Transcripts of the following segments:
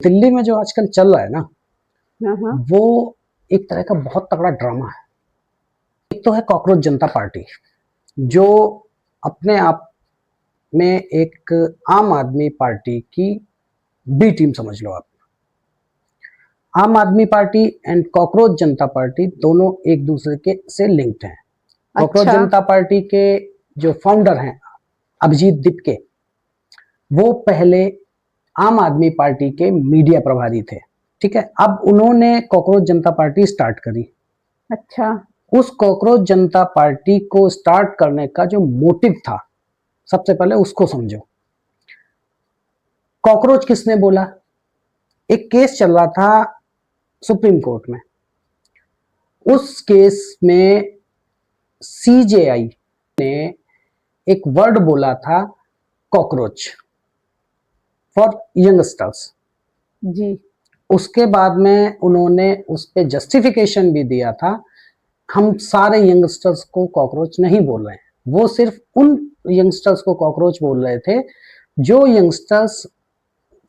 दिल्ली में जो आजकल चल रहा है ना, हाँ, हाँ। वो एक तरह का बहुत तगड़ा ड्रामा है। एक तो है कॉकरोच जनता पार्टी, जो अपने आप में एक आम आदमी पार्टी की बी टीम समझ लो आप। आम आदमी party and cockroach Janata party दोनों एक दूसरे के से लिंक्ड हैं। कॉकरोच अच्छा। जनता पार्टी के जो फाउंडर हैं अभिजीत दीपके, वो पहले आम आदमी पार्टी के मीडिया प्रभारी थे। ठीक है, अब उन्होंने कॉकरोच जनता पार्टी स्टार्ट करी। अच्छा। उस कॉकरोच जनता पार्टी को स्टार्ट करने का जो मोटिव था, सबसे पहले उसको समझो। कॉकरोच किसने बोला? एक केस चल रहा था सुप्रीम कोर्ट में। उस केस में सीजेआई ने एक वर्ड बोला था, कॉकरोच फॉर यंगस्टर्स। जी। उसके बाद में उन्होंने उस पे जस्टिफिकेशन भी दिया था, हम सारे यंगस्टर्स को कॉकरोच नहीं बोल रहे हैं, वो सिर्फ उन यंगस्टर्स को कॉकरोच बोल रहे थे जो यंगस्टर्स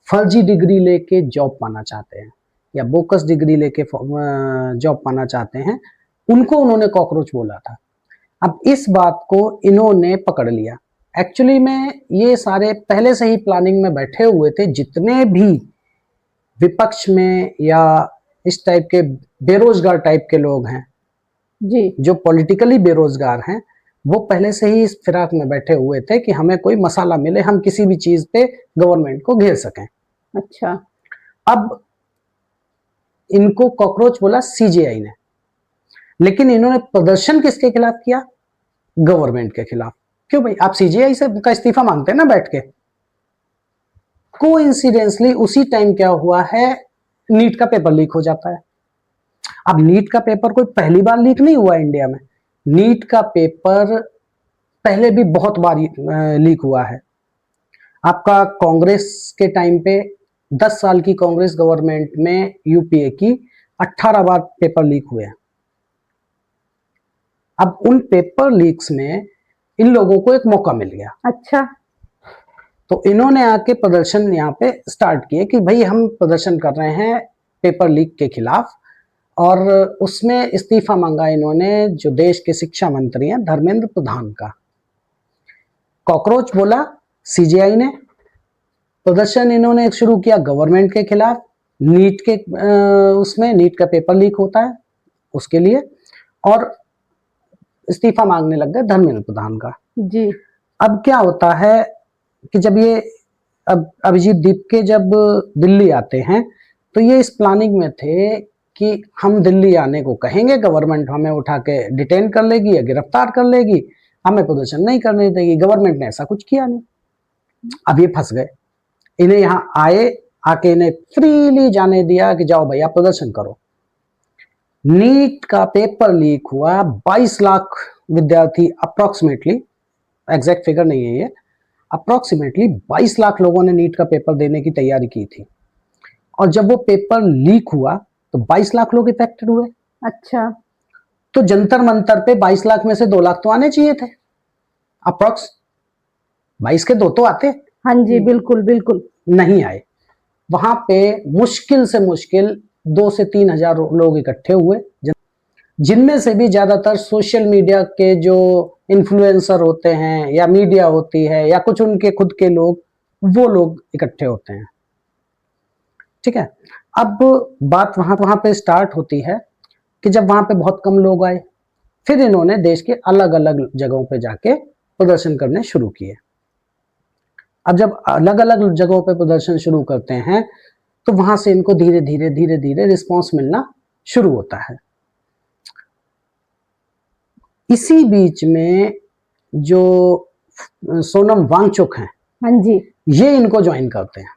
फर्जी डिग्री लेके जॉब पाना चाहते हैं या बोकस डिग्री लेके जॉब पाना चाहते हैं, उनको उन्होंने कॉकरोच बोला था। अब इस बात को इन्होंने पकड़ लिया। एक्चुअली में ये सारे पहले से ही प्लानिंग में बैठे हुए थे। जितने भी विपक्ष में या इस टाइप के बेरोजगार टाइप के लोग हैं, जी। जो पॉलिटिकली बेरोजगार हैं, वो पहले से ही इस फिराक में बैठे हुए थे कि हमें कोई मसाला मिले, हम किसी भी चीज पे गवर्नमेंट को घेर सकें। अच्छा। अब इनको कॉकरोच बोला सीजेआई ने, लेकिन इन्होंने प्रदर्शन किसके खिलाफ किया? गवर्नमेंट के खिलाफ। क्यों भाई, आप सीजेआई से का इस्तीफा मांगते हैं ना बैठ के। कोइंसिडेंसली उसी टाइम क्या हुआ है, नीट का पेपर लीक हो जाता है। अब नीट का पेपर कोई पहली बार लीक नहीं हुआ इंडिया में। नीट का पेपर पहले भी बहुत बार लीक हुआ है। आपका कांग्रेस के टाइम पे 10 साल की कांग्रेस गवर्नमेंट में यूपीए की 18 बार पेपर लीक हुए हैं। अब उन पेपर लीक्स में इन लोगों को एक मौका मिल गया। अच्छा। तो इन्होंने आके प्रदर्शन यहाँ पे स्टार्ट किए कि भाई हम प्रदर्शन कर रहे हैं पेपर लीक के खिलाफ, और उसमें इस्तीफा मांगा इन्होंने जो देश के शिक्षा मंत्री हैं धर्मेंद्र प्रधान का। कॉकरोच बोला सीजेआई ने, प्रदर्शन इन्होंने शुरू किया गवर्नमेंट के खिलाफ, नीट के उसमें नीट का पेपर लीक होता है उसके लिए, और इस्तीफा मांगने लग गए धर्मेंद्र प्रधान का। जी। अब क्या होता है कि जब ये अब अभिजीत दीपके जब दिल्ली आते हैं, तो ये इस प्लानिंग में थे कि हम दिल्ली आने को कहेंगे, गवर्नमेंट हमें उठा के डिटेन कर लेगी या गिरफ्तार कर लेगी, हमें प्रदर्शन नहीं करने देगी। गवर्नमेंट ने ऐसा कुछ किया नहीं। अब ये फंस गए। इन्हें यहाँ आए, आके इन्हें फ्रीली जाने दिया कि जाओ भैया प्रदर्शन करो। नीट का पेपर लीक हुआ, 22 लाख विद्यार्थी अप्रोक्सीमेटली, एग्जैक्ट फिगर नहीं है ये, अप्रोक्सीमेटली 22 लाख लोगों ने नीट का पेपर देने की तैयारी की थी। और जब वो पेपर लीक हुआ तो 22 लाख लोग इफेक्टेड हुए। अच्छा। तो जंतर मंतर पे 22 लाख में से 2 लाख तो आने चाहिए थे, अप्रोक्स 22 के 2 तो आते। हाँ जी, बिल्कुल बिल्कुल। नहीं आए। वहां पे मुश्किल से मुश्किल 2 से 3 हजार लोग इकट्ठे हुए, जिनमें से भी ज्यादातर सोशल मीडिया के जो इन्फ्लुएंसर होते हैं या मीडिया होती है या कुछ उनके खुद के लोग, वो लोग इकट्ठे होते हैं। ठीक है, अब बात वहां पे स्टार्ट होती है कि जब वहां पे बहुत कम लोग आए, फिर इन्होंने देश के अलग अलग जगहों पे जाके प्रदर्शन करने शुरू किए। अब जब अलग अलग जगहों पे प्रदर्शन शुरू करते हैं, तो वहां से इनको धीरे धीरे धीरे धीरे रिस्पॉन्स मिलना शुरू होता है। इसी बीच में जो सोनम वांगचुक हैं, हाँ जी। ये इनको ज्वाइन करते हैं।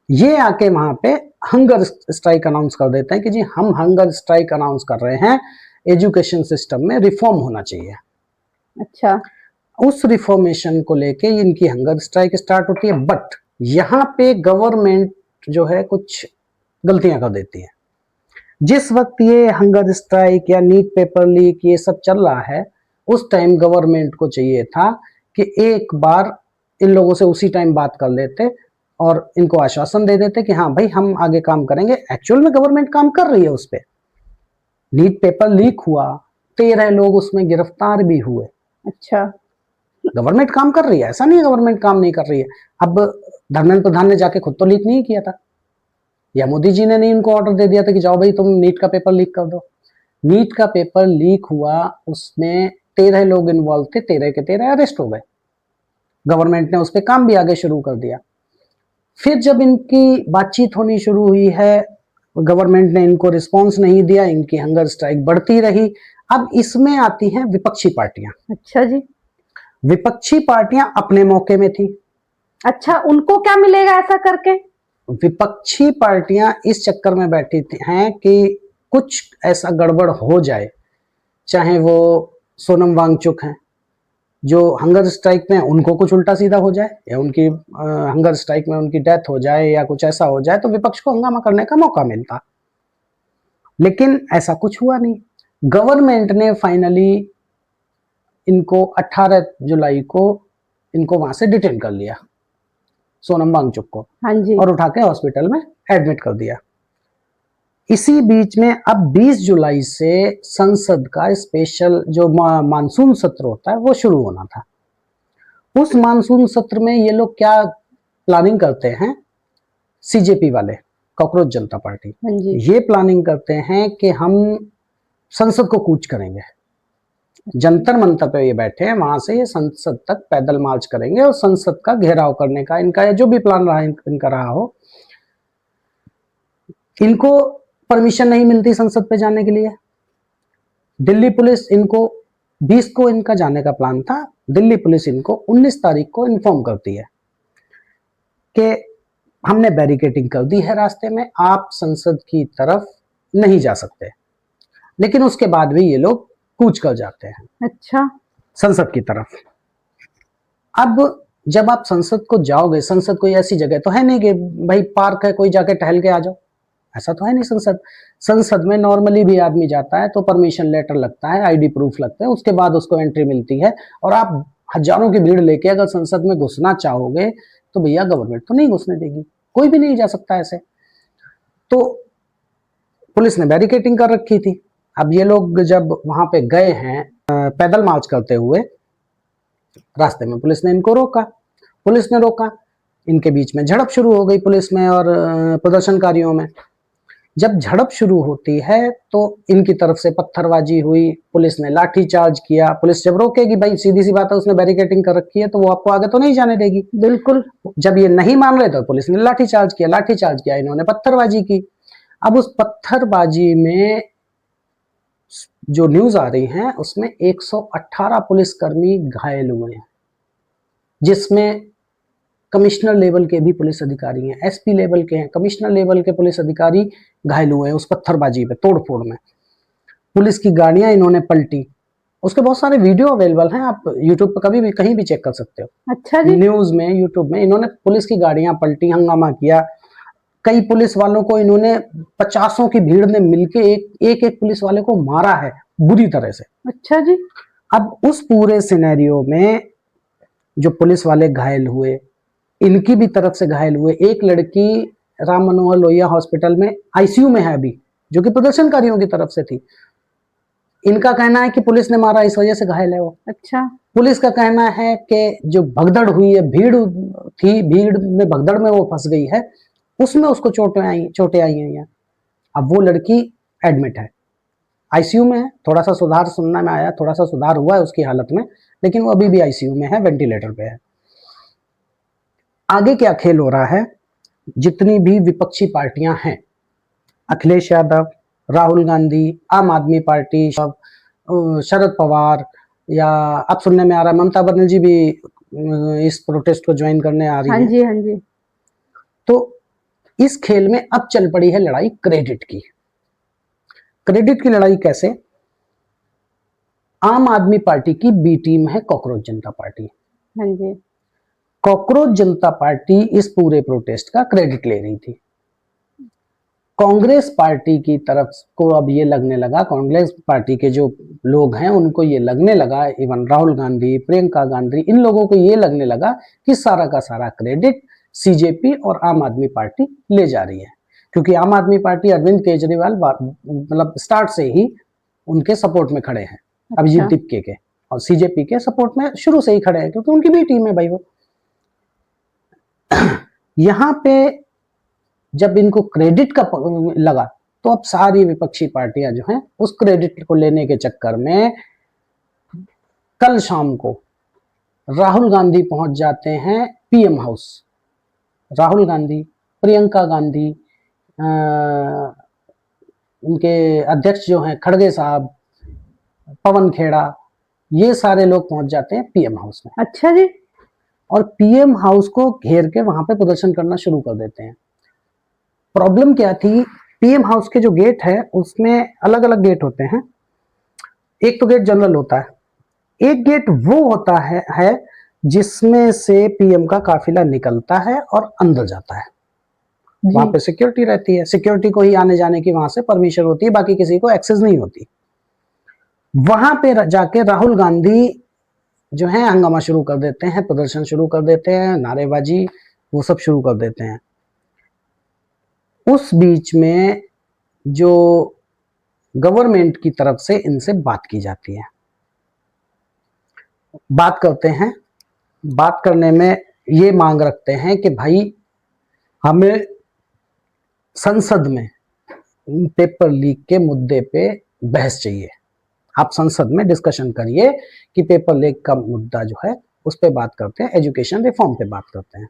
ये आके वहां पे हंगर स्ट्राइक अनाउंस कर देते हैं कि जी हम हंगर स्ट्राइक अनाउंस कर रहे हैं, एजुकेशन सिस्टम में रिफॉर्म होना चाहिए। अच्छा। उस रिफॉर्मेशन को लेके इनकी हंगर स्ट्राइक स्टार्ट होती है। बट यहाँ पे गवर्नमेंट जो है कुछ गलतियां कर देती है। जिस वक्त ये हंगर स्ट्राइक या नीट पेपर लीक ये सब चल रहा है, उस टाइम गवर्नमेंट को चाहिए था कि एक बार इन लोगों से उसी टाइम बात कर लेते और इनको आश्वासन दे देते कि हाँ भाई हम आगे काम करेंगे। एक्चुअल में गवर्नमेंट काम कर रही है उस पे। नीट पेपर लीक हुआ, 13 लोग उसमें गिरफ्तार भी हुए। अच्छा। गवर्नमेंट काम कर रही है, ऐसा नहीं है गवर्नमेंट काम नहीं कर रही है। अब धर्मेंद्र प्रधान ने जाके खुद तो लीक नहीं किया था, या मोदी जी ने नहीं उनको ऑर्डर दे दिया था कि जाओ भाई तुम नीट का पेपर लीक कर दो। नीट का पेपर लीक हुआ, उसमें 13 लोग इन्वॉल्व थे, 13 के 13 अरेस्ट हो गए। गवर्नमेंट ने उस पर काम भी आगे शुरू कर दिया। फिर जब इनकी बातचीत होनी शुरू हुई है, गवर्नमेंट ने इनको रिस्पॉन्स नहीं दिया, इनकी हंगर स्ट्राइक बढ़ती रही। अब इसमें आती हैं विपक्षी पार्टियां। अच्छा जी। विपक्षी पार्टियां अपने मौके में थी। अच्छा, उनको क्या मिलेगा ऐसा करके? विपक्षी पार्टियां इस चक्कर में बैठी हैं कि कुछ ऐसा गड़बड़ हो जाए, चाहे वो सोनम वांगचुक हैं जो हंगर स्ट्राइक में, उनको कुछ उल्टा सीधा हो जाए, या उनकी हंगर स्ट्राइक में उनकी डेथ हो जाए, या कुछ ऐसा हो जाए, तो विपक्ष को हंगामा करने का मौका मिलता। लेकिन ऐसा कुछ हुआ नहीं। गवर्नमेंट ने फाइनली इनको 18 जुलाई को इनको वहां से डिटेन कर लिया, सोनम वांगचुक को, हाँ जी। और उठा के हॉस्पिटल में एडमिट कर दिया। इसी बीच में अब 20 जुलाई से संसद का स्पेशल जो मानसून सत्र होता है वो शुरू होना था। उस मानसून सत्र में ये लोग क्या प्लानिंग करते हैं, सीजेपी वाले, कॉकरोच जनता पार्टी, हाँ जी। ये प्लानिंग करते हैं कि हम संसद को कूच करेंगे। जंतर मंतर पे ये बैठे हैं, वहां से ये संसद तक पैदल मार्च करेंगे और संसद का घेराव करने का इनका जो भी प्लान रहा इनका रहा हो। इनको परमिशन नहीं मिलती संसद पे जाने के लिए। दिल्ली पुलिस इनको 20 को इनका जाने का प्लान था, दिल्ली पुलिस इनको 19 तारीख को इन्फॉर्म करती है कि हमने बैरिकेडिंग कर दी है रास्ते में, आप संसद की तरफ नहीं जा सकते। लेकिन उसके बाद भी ये लोग कूच कर जाते हैं अच्छा। संसद की तरफ। अब जब आप संसद को जाओगे, संसद कोई ऐसी जगह तो है नहीं कि भाई पार्क है कोई जाके टहल के आ जाओ, ऐसा तो है नहीं। संसद में नॉर्मली भी आदमी जाता है तो परमिशन लेटर लगता है, आईडी प्रूफ लगता है, उसके बाद उसको एंट्री मिलती है। और आप हजारों की भीड़ लेके अगर संसद में घुसना चाहोगे तो भैया गवर्नमेंट तो नहीं घुसने देगी, कोई भी नहीं जा सकता ऐसे। तो पुलिस ने बैरिकेडिंग कर रखी थी। अब ये लोग जब वहां पे गए हैं पैदल मार्च करते हुए, रास्ते में पुलिस ने इनको रोका। पुलिस ने रोका, इनके बीच में झड़प शुरू हो गई पुलिस में और प्रदर्शनकारियों में। जब झड़प शुरू होती है तो इनकी तरफ से पत्थरबाजी हुई, पुलिस ने लाठी चार्ज किया। पुलिस जब रोकेगी, भाई सीधी सी बात है, उसने बैरिकेडिंग कर रखी है तो वो आपको आगे तो नहीं जाने देगी। बिल्कुल। जब ये नहीं मान रहे तो पुलिस ने लाठी चार्ज किया, इन्होंने पत्थरबाजी की। अब उस पत्थरबाजी में जो न्यूज आ रही है उसमें 118 पुलिसकर्मी घायल हुए हैं, जिसमें कमिश्नर लेवल के भी पुलिस अधिकारी हैं, एसपी लेवल के हैं, कमिश्नर लेवल के पुलिस अधिकारी घायल हुए हैं उस पत्थरबाजी में, तोड़फोड़ में। पुलिस की गाड़ियां इन्होंने पलटी, उसके बहुत सारे वीडियो अवेलेबल हैं, आप यूट्यूब पर कभी भी कहीं भी चेक कर सकते हो। अच्छा जी। न्यूज में, यूट्यूब में इन्होंने पुलिस की गाड़ियां पलटी, हंगामा किया। कई पुलिस वालों को इन्होंने 50 की भीड़ में मिलके एक पुलिस वाले को मारा है बुरी तरह से। अच्छा जी। अब उस पूरे सिनेरियो में जो पुलिस वाले घायल हुए, इनकी भी तरफ से घायल हुए। एक लड़की राम मनोहर लोहिया हॉस्पिटल में आईसीयू में है अभी, जो कि प्रदर्शनकारियों की तरफ से थी। इनका कहना है कि पुलिस ने मारा, इस वजह से घायल है वो। अच्छा। पुलिस का कहना है कि जो भगदड़ हुई है, भीड़ थी, भीड़ में भगदड़ में वो फंस गई है, उसमें उसको चोटें आई हैं। अब वो लड़की एडमिट है, आईसीयू में है। थोड़ा सा सुधार सुनने में आया, थोड़ा सा सुधार हुआ है उसकी हालत में, लेकिन वो अभी भी आईसीयू में है, वेंटिलेटर पे है। आगे क्या खेल हो रहा है, जितनी भी विपक्षी पार्टियां हैं, अखिलेश यादव, राहुल गांधी, आम आदमी पार्टी, शरद पवार, या अब सुनने में आ रहा है ममता बनर्जी भी इस प्रोटेस्ट को ज्वाइन करने आ रही हाँ है। जी, हाँ जी। तो इस खेल में अब चल पड़ी है लड़ाई क्रेडिट की। क्रेडिट की लड़ाई कैसे? आम आदमी पार्टी की बी टीम है कॉकरोच जनता पार्टी। हाँ जी। कॉकरोच जनता पार्टी इस पूरे प्रोटेस्ट का क्रेडिट ले रही थी। कांग्रेस पार्टी की तरफ को अब ये लगने लगा, कांग्रेस पार्टी के जो लोग हैं उनको ये लगने लगा, इवन राहुल गांधी, प्रियंका गांधी, इन लोगों को ये लगने लगा कि सारा का सारा क्रेडिट सीजेपी और आम आदमी पार्टी ले जा रही है, क्योंकि आम आदमी पार्टी अरविंद केजरीवाल मतलब स्टार्ट से ही उनके सपोर्ट में खड़े हैं, अभिजीत अच्छा। दीपके के, और सीजेपी के सपोर्ट में शुरू से ही खड़े हैं, क्योंकि उनकी भी टीम है भाई वो। यहाँ पे जब इनको क्रेडिट का लगा, तो अब सारी विपक्षी पार्टियां जो हैं उस क्रेडिट को लेने के चक्कर में कल शाम को राहुल गांधी पहुंच जाते हैं पीएम हाउस। राहुल गांधी, प्रियंका गांधी, उनके अध्यक्ष जो हैं खड़गे साहब, पवन खेड़ा, ये सारे लोग पहुंच जाते हैं पीएम हाउस में। अच्छा जी। और पीएम हाउस को घेर के वहां पे प्रदर्शन करना शुरू कर देते हैं। प्रॉब्लम क्या थी, पीएम हाउस के जो गेट है उसमें अलग अलग गेट होते हैं। एक तो गेट जनरल होता है, एक गेट वो होता है जिसमें से पीएम का काफिला निकलता है और अंदर जाता है। वहां पे सिक्योरिटी रहती है, सिक्योरिटी को ही आने जाने की वहां से परमिशन होती है, बाकी किसी को एक्सेस नहीं होती। वहां पे जाके राहुल गांधी जो है हंगामा शुरू कर देते हैं, प्रदर्शन शुरू कर देते हैं, नारेबाजी वो सब शुरू कर देते हैं। उस बीच में जो गवर्नमेंट की तरफ से इनसे बात की जाती है, बात करते हैं, बात करने में ये मांग रखते हैं कि भाई हमें संसद में पेपर लीक के मुद्दे पे बहस चाहिए, आप संसद में डिस्कशन करिए कि पेपर लीक का मुद्दा जो है उस पर बात करते हैं, एजुकेशन रिफॉर्म पे बात करते हैं।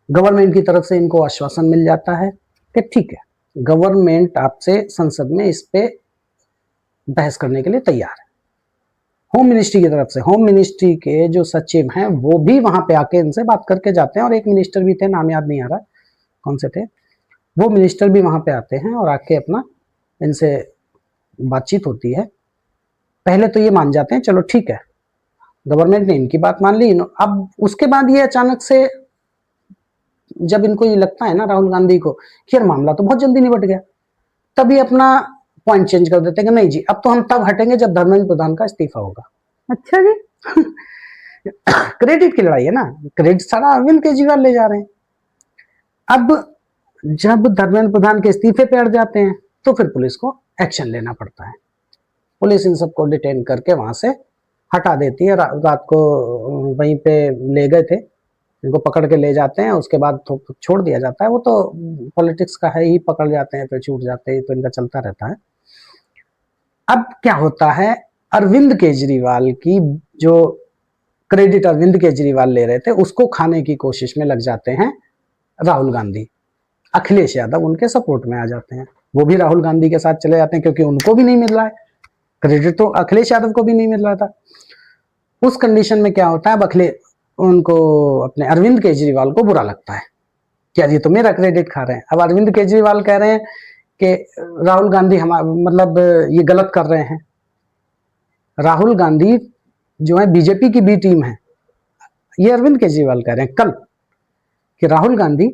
गवर्नमेंट की तरफ से इनको आश्वासन मिल जाता है कि ठीक है, गवर्नमेंट आपसे संसद में इस पे बहस करने के लिए तैयार है। होम मिनिस्ट्री की तरफ से, होम मिनिस्ट्री के जो सचिव हैं वो भी वहां पे आके इनसे बात करके जाते हैं, और एक मिनिस्टर भी थे, नाम याद नहीं आ रहा कौन से थे, वो मिनिस्टर भी वहां पे आते हैं और आके अपना इनसे बातचीत होती है। पहले तो ये मान जाते हैं, चलो ठीक है, गवर्नमेंट ने इनकी बात मान ली। अब उसके बाद ये अचानक से जब इनको ये लगता है ना राहुल गांधी को कि यार मामला तो बहुत जल्दी निपट गया, तभी अपना पॉइंट चेंज कर देते हैं कि नहीं जी, अब तो हम तब हटेंगे जब धर्मेंद्र प्रधान का इस्तीफा होगा। अच्छा जी। क्रेडिट की लड़ाई है ना, क्रेडिट सारा अरविंद केजरीवाल ले जा रहे हैं। अब जब धर्मेंद्र प्रधान के इस्तीफे पे अड़ जाते हैं तो फिर पुलिस को एक्शन लेना पड़ता है। पुलिस इन सबको डिटेन करके वहां से हटा देती है। रात को वहीं पे ले गए थे, इनको पकड़ के ले जाते हैं, उसके बाद तो छोड़ दिया जाता है। वो तो पॉलिटिक्स का है ही, पकड़ जाते हैं फिर छूट जाते हैं, तो इनका चलता रहता है। अब क्या होता है, अरविंद केजरीवाल की जो क्रेडिट अरविंद केजरीवाल ले रहे थे उसको खाने की कोशिश में लग जाते हैं राहुल गांधी। अखिलेश यादव उनके सपोर्ट में आ जाते हैं, वो भी राहुल गांधी के साथ चले जाते हैं, क्योंकि उनको भी नहीं मिल रहा है क्रेडिट, तो अखिलेश यादव को भी नहीं मिल रहा था। उस कंडीशन में क्या होता है, अब उनको अपने अरविंद केजरीवाल को बुरा लगता है कि यार ये तो मेरा क्रेडिट खा रहे हैं। अब अरविंद केजरीवाल कह रहे हैं कि राहुल गांधी मतलब ये गलत कर रहे हैं। राहुल गांधी जो है बीजेपी की बी टीम है, ये अरविंद केजरीवाल कह रहे हैं कल कि राहुल गांधी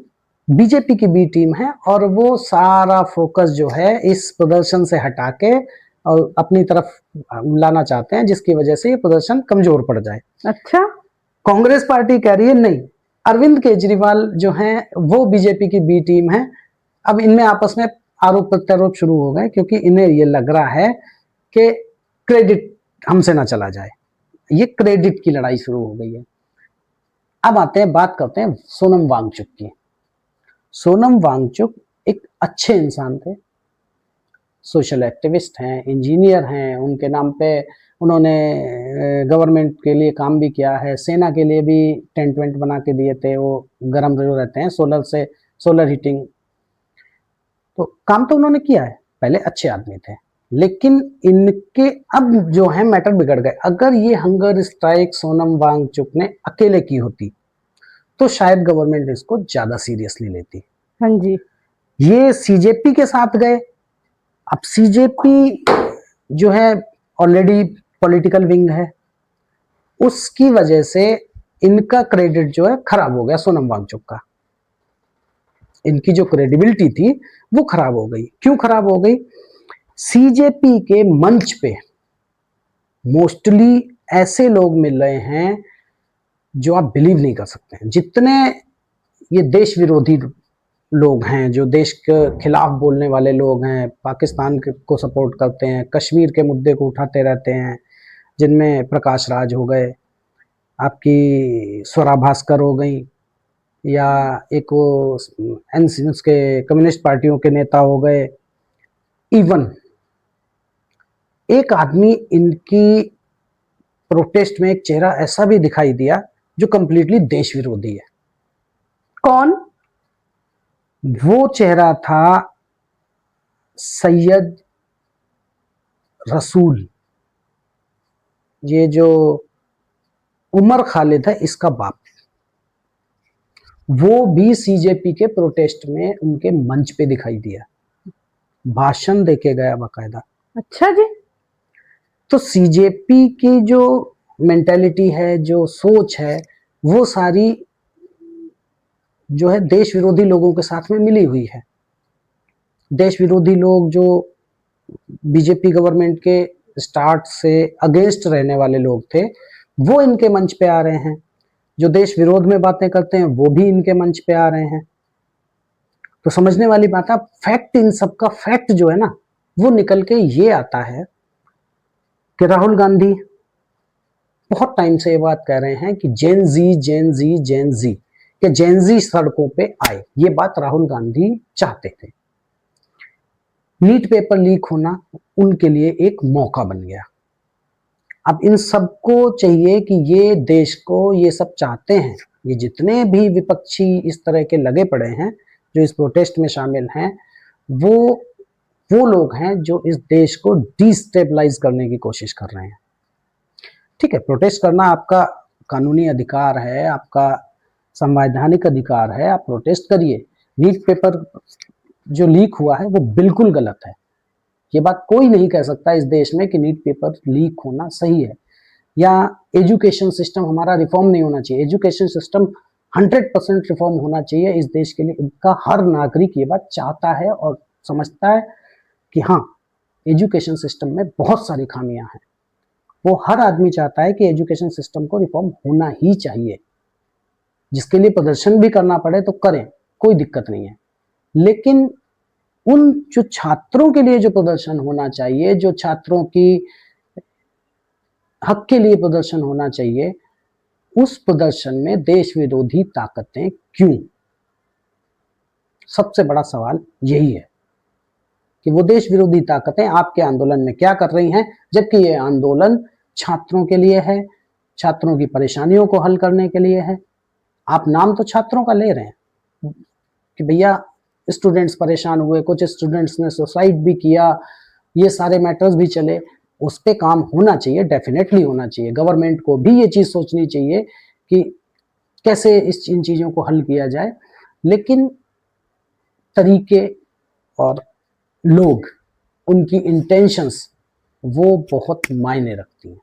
बीजेपी की बी टीम है और वो सारा फोकस जो है इस प्रदर्शन से हटा के और अपनी तरफ लाना चाहते हैं, जिसकी वजह से ये प्रदर्शन कमजोर पड़ जाए। अच्छा। कांग्रेस पार्टी कह रही है नहीं, अरविंद केजरीवाल जो हैं वो बीजेपी की बी टीम है। अब इनमें आपस में आरोप प्रत्यारोप शुरू हो गए, क्योंकि इन्हें ये लग रहा है कि क्रेडिट हमसे ना चला जाए, ये क्रेडिट की लड़ाई शुरू हो गई है। अब आते हैं, बात करते हैं सोनम वांगचुक की। सोनम वांगचुक एक अच्छे इंसान थे, सोशल एक्टिविस्ट हैं, इंजीनियर हैं, उनके नाम पे उन्होंने गवर्नमेंट के लिए काम भी किया है, सेना के लिए भी टेंट वेंट बना के दिए थे, वो गर्म जो रहते हैं सोलर से, सोलर हीटिंग, तो काम तो उन्होंने किया है, पहले अच्छे आदमी थे। लेकिन इनके अब जो है मैटर बिगड़ गए। अगर ये हंगर स्ट्राइक सोनम वांगचुक ने अकेले की होती तो शायद गवर्नमेंट इसको ज्यादा सीरियसली लेती। हाँ जी। ये सीजेपी के साथ गए। अब सीजेपी जो है ऑलरेडी पॉलिटिकल विंग है, उसकी वजह से इनका क्रेडिट जो है खराब हो गया। सोनम वांगचुक का, इनकी जो क्रेडिबिलिटी थी वो खराब हो गई। क्यों खराब हो गई? सीजेपी के मंच पे मोस्टली ऐसे लोग मिल रहे हैं जो आप बिलीव नहीं कर सकते हैं। जितने ये देश विरोधी लोग हैं, जो देश के खिलाफ बोलने वाले लोग हैं, पाकिस्तान को सपोर्ट करते हैं, कश्मीर के मुद्दे को उठाते रहते हैं, जिनमें प्रकाश राज हो गए, आपकी स्वरा भास्कर हो गई, या एक वो उसके कम्युनिस्ट पार्टियों के नेता हो गए। इवन एक आदमी इनकी प्रोटेस्ट में एक चेहरा ऐसा भी दिखाई दिया जो कंप्लीटली देश विरोधी है। कौन? वो चेहरा था सैयद रसूल, ये जो उमर खालिद है इसका बाप। वो भी सीजेपी के प्रोटेस्ट में उनके मंच पे दिखाई दिया, भाषण देके गया बाकायदा। अच्छा जी। तो सीजेपी की जो मेंटेलिटी है, जो सोच है, वो सारी जो है देश विरोधी लोगों के साथ में मिली हुई है। देश विरोधी लोग जो बीजेपी गवर्नमेंट के स्टार्ट से अगेंस्ट रहने वाले लोग थे, वो इनके मंच पे आ रहे हैं। जो देश विरोध में बातें करते हैं वो भी इनके मंच पे आ रहे हैं। तो समझने वाली बात है, फैक्ट, इन सबका फैक्ट जो है ना, वो निकल के ये आता है कि राहुल गांधी बहुत टाइम से ये बात कह रहे हैं कि जेन जी जेन जी जेन जी, कि जेन जी सड़कों पे आए। ये बात राहुल गांधी चाहते थे। नीट पेपर लीक होना उनके लिए एक मौका बन गया। अब इन सबको चाहिए कि ये देश को, ये सब चाहते हैं, ये जितने भी विपक्षी इस तरह के लगे पड़े हैं जो इस प्रोटेस्ट में शामिल हैं, वो लोग हैं जो इस देश को डिस्टेबलाइज करने की कोशिश कर रहे हैं। ठीक है, प्रोटेस्ट करना आपका कानूनी अधिकार है, आपका संवैधानिक अधिकार है, आप प्रोटेस्ट करिए। नीट पेपर जो लीक हुआ है वो बिल्कुल गलत है। ये बात कोई नहीं कह सकता इस देश में कि नीट पेपर लीक होना सही है, या एजुकेशन सिस्टम हमारा रिफॉर्म नहीं होना चाहिए। एजुकेशन सिस्टम 100% रिफॉर्म होना चाहिए इस देश के लिए। इनका हर नागरिक ये बात चाहता है और समझता है कि हाँ, एजुकेशन सिस्टम में बहुत सारी खामियां हैं। वो हर आदमी चाहता है कि एजुकेशन सिस्टम को रिफॉर्म होना ही चाहिए। जिसके लिए प्रदर्शन भी करना पड़े तो करें, कोई दिक्कत नहीं है। लेकिन उन जो छात्रों के लिए जो प्रदर्शन होना चाहिए, जो छात्रों की हक के लिए प्रदर्शन होना चाहिए, उस प्रदर्शन में देश विरोधी ताकतें क्यों? सबसे बड़ा सवाल यही है कि वो देश विरोधी ताकतें आपके आंदोलन में क्या कर रही हैं, जबकि ये आंदोलन छात्रों के लिए है, छात्रों की परेशानियों को हल करने के लिए है। आप नाम तो छात्रों का ले रहे हैं कि भैया स्टूडेंट्स परेशान हुए, कुछ स्टूडेंट्स ने सुसाइड भी किया, ये सारे मैटर्स भी चले। उस पे काम होना चाहिए, डेफिनेटली होना चाहिए। गवर्नमेंट को भी ये चीज़ सोचनी चाहिए कि कैसे इन चीज़ों को हल किया जाए, लेकिन तरीके और लोग, उनकी इंटेंशंस वो बहुत मायने रखती हैं।